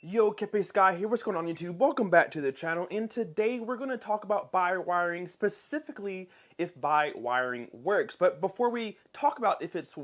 Yo, Kpaceguy here. What's going on, YouTube? Welcome back to the channel. And today we're going to talk about biwiring, specifically if biwiring works. But before we talk about if it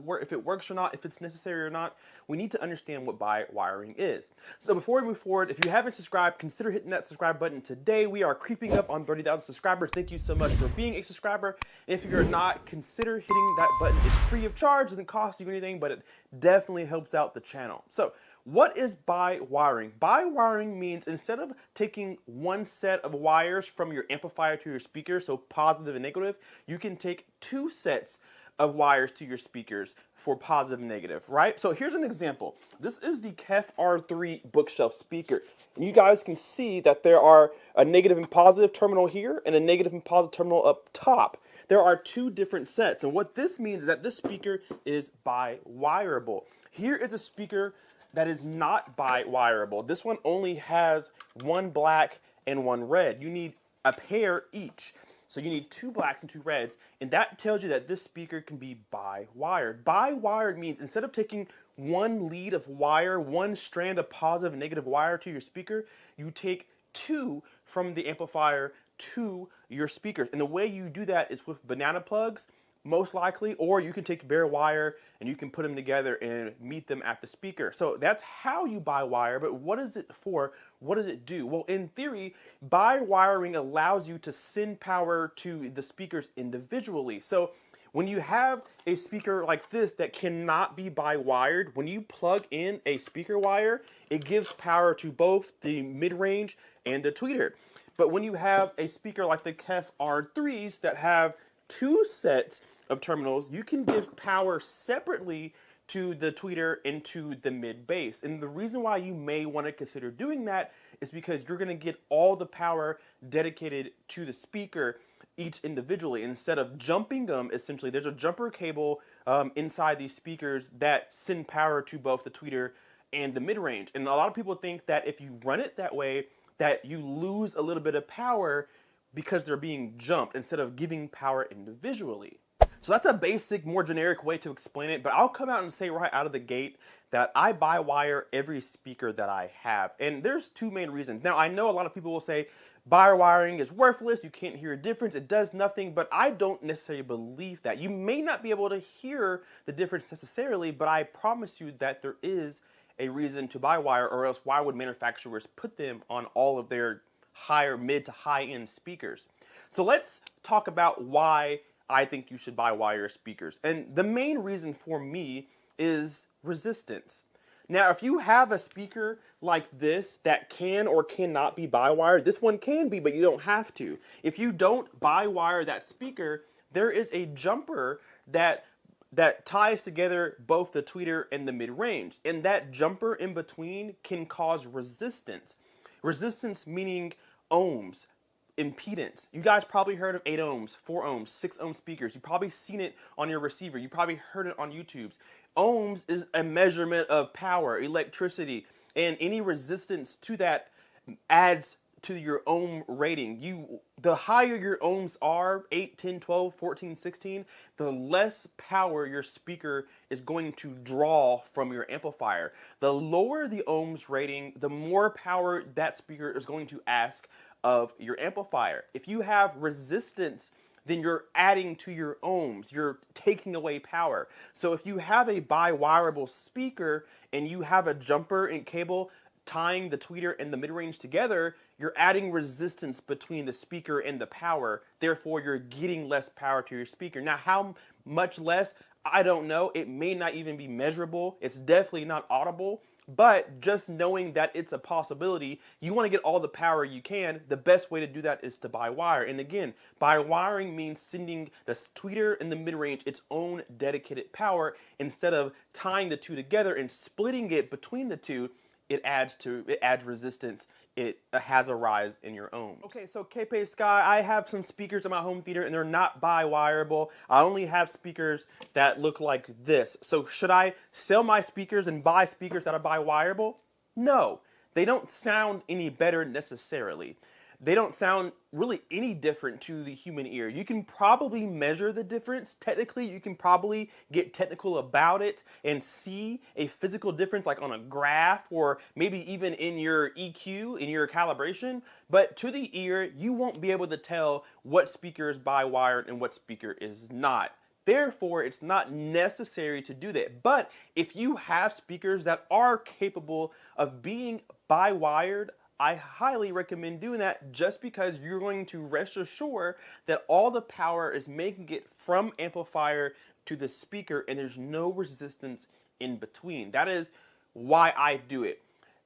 works or not, if it's necessary or not, we need to understand what biwiring is. So before we move forward, if you haven't subscribed, consider hitting that subscribe button today. We are creeping up on 30,000 subscribers. Thank you so much for being a subscriber. And if you're not, consider hitting that button. It's free of charge, doesn't cost you anything, but it definitely helps out the channel. So what is biwiring? Biwiring means instead of taking one set of wires from your amplifier to your speaker, so positive and negative, you can take two sets of wires to your speakers for positive and negative, right? So here's an example. This is the KEF R3 bookshelf speaker. And you guys can see that there are a negative and positive terminal here and a negative and positive terminal up top. There are two different sets. And what this means is that this speaker is biwireable. Here is a speaker that is not biwireable. This one only has one black and one red. You need a pair each. So you need two blacks and two reds, and that tells you that this speaker can be biwired. Biwired means instead of taking one lead of wire, one strand of positive and negative wire to your speaker, you take two from the amplifier to your speakers. And the way you do that is with banana plugs, most likely, or you can take bare wire and you can put them together and meet them at the speaker. So that's how you biwire, but what is it for? What does it do? Well, in theory, biwiring allows you to send power to the speakers individually. So when you have a speaker like this that cannot be biwired, when you plug in a speaker wire, it gives power to both the mid-range and the tweeter. But when you have a speaker like the KEF R3s that have two sets of terminals, you can give power separately to the tweeter and to the mid bass. And the reason why you may want to consider doing that is because you're going to get all the power dedicated to the speaker each individually instead of jumping them. Essentially, there's a jumper cable inside these speakers that send power to both the tweeter and the mid-range. And a lot of people think that if you run it that way, that you lose a little bit of power because they're being jumped instead of giving power individually. So that's a basic, more generic way to explain it, but I'll come out and say right out of the gate that I biwire every speaker that I have. And there's two main reasons. Now, I know a lot of people will say biwiring is worthless, you can't hear a difference, it does nothing, but I don't necessarily believe that. You may not be able to hear the difference necessarily, but I promise you that there is a reason to biwire, or else why would manufacturers put them on all of their higher, mid to high end speakers? So let's talk about why I think you should biwire your speakers. And the main reason for me is resistance. Now, if you have a speaker like this that can or cannot be biwired, this one can be, but you don't have to. If you don't biwire that speaker, there is a jumper that ties together both the tweeter and the mid-range. And that jumper in between can cause resistance. Resistance meaning ohms, impedance. You guys probably heard of 8 ohms, 4 ohms, 6 ohm speakers. You've probably seen it on your receiver. You probably heard it on YouTube's. Ohms is a measurement of power, electricity, and any resistance to that adds to your ohm rating. The higher your ohms are, 8, 10, 12, 14, 16, the less power your speaker is going to draw from your amplifier. The lower the ohms rating, the more power that speaker is going to ask of your amplifier. If you have resistance, then you're adding to your ohms, you're taking away power. So if you have a biwireable speaker and you have a jumper and cable tying the tweeter and the mid-range together, you're adding resistance between the speaker and the power. Therefore, you're getting less power to your speaker. Now, how much less? I don't know. It may not even be measurable. It's definitely not audible. But just knowing that it's a possibility, you want to get all the power you can. The best way to do that is to biwire. And again, biwiring means sending the tweeter and the mid-range its own dedicated power instead of tying the two together and splitting it between the two. It adds resistance. It has a rise in your ohms. Okay, so Kpaceguy, I have some speakers in my home theater and they're not biwireable. I only have speakers that look like this. So should I sell my speakers and buy speakers that are biwireable? No, they don't sound any better necessarily. they don't sound really any different to the human ear. You can probably measure the difference. Technically, you can probably get technical about it and see a physical difference like on a graph or maybe even in your EQ, in your calibration. But to the ear, you won't be able to tell what speaker is bi-wired and what speaker is not. Therefore, it's not necessary to do that. But if you have speakers that are capable of being bi-wired, I highly recommend doing that, just because you're going to rest assured that all the power is making it from amplifier to the speaker and there's no resistance in between. That is why I do it.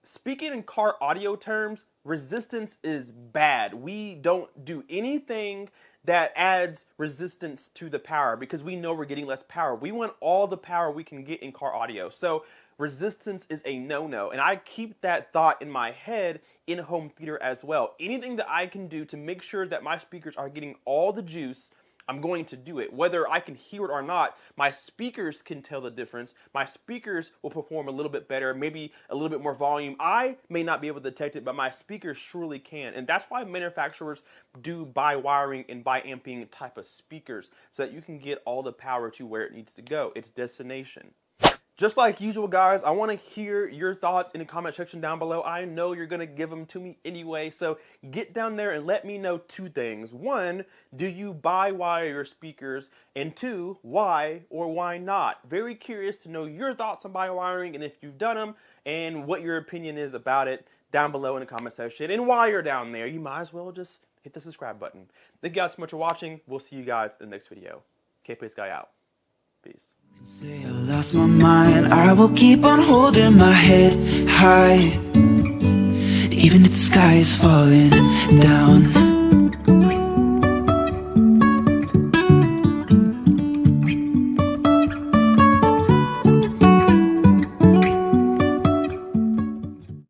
Speaking in car audio terms, resistance is bad. We don't do anything that adds resistance to the power because we know we're getting less power. We want all the power we can get in car audio. So resistance is a no-no. And I keep that thought in my head in home theater as well. Anything that I can do to make sure that my speakers are getting all the juice, I'm going to do it. Whether I can hear it or not, my speakers can tell the difference. My speakers will perform a little bit better, maybe a little bit more volume. I may not be able to detect it, but my speakers surely can. And that's why manufacturers do bi-wiring and bi-amping type of speakers, so that you can get all the power to where it needs to go, its destination. Just like usual, guys, I want to hear your thoughts in the comment section down below. I know you're going to give them to me anyway, so get down there and let me know two things. One, do you bi-wire your speakers? And two, why or why not? Very curious to know your thoughts on bi-wiring and if you've done them and what your opinion is about it down below in the comment section. And while you're down there, you might as well just hit the subscribe button. Thank you guys so much for watching. We'll see you guys in the next video. Kpaceguy out. Peace. Say I lost my mind, I will keep on holding my head high, even if the sky is falling down.